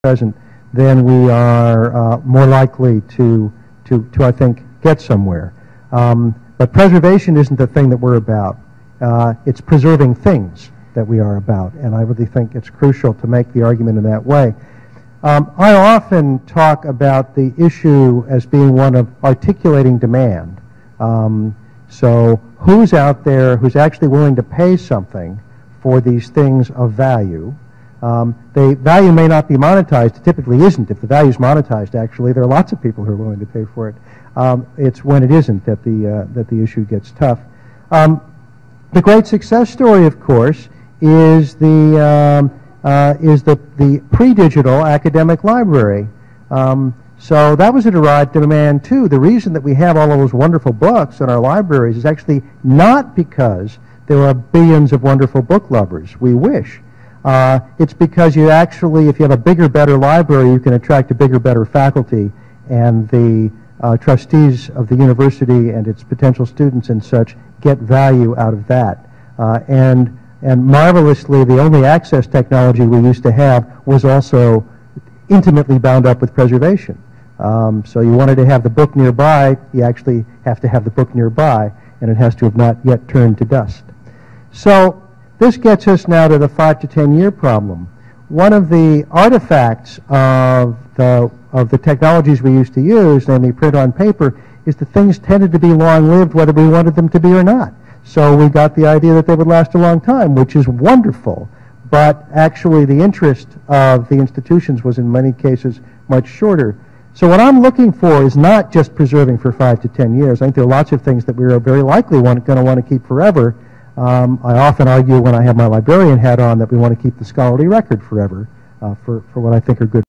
present, then we are more likely to I think, get somewhere. But preservation isn't the thing that we're about. It's preserving things that we are about, and I really think it's crucial to make the argument in that way. I often talk about the issue as being one of articulating demand. So who's out there who's actually willing to pay something for these things of value? The value may not be monetized. It typically isn't. If the value is monetized, actually, there are lots of people who are willing to pay for it. It's when it isn't that the issue gets tough. The great success story, of course, is the pre-digital academic library. So that was a derived demand too. The reason that we have all of those wonderful books in our libraries is actually not because there are billions of wonderful book lovers. We wish. It's because you actually, if you have a bigger, better library, you can attract a bigger, better faculty, and the trustees of the university and its potential students and such get value out of that. And marvelously, the only access technology we used to have was also intimately bound up with preservation. So you wanted to have the book nearby, you actually have to have the book nearby, and it has to have not yet turned to dust. So this gets us now to the 5 to 10 year problem. One of the artifacts of the technologies we used to use, namely print on paper, is that things tended to be long-lived whether we wanted them to be or not. So we got the idea that they would last a long time, which is wonderful, but actually the interest of the institutions was in many cases much shorter. So what I'm looking for is not just preserving for 5 to 10 years. I think there are lots of things that we are very likely going to want to keep forever. I often argue when I have my librarian hat on that we want to keep the scholarly record forever for what I think are good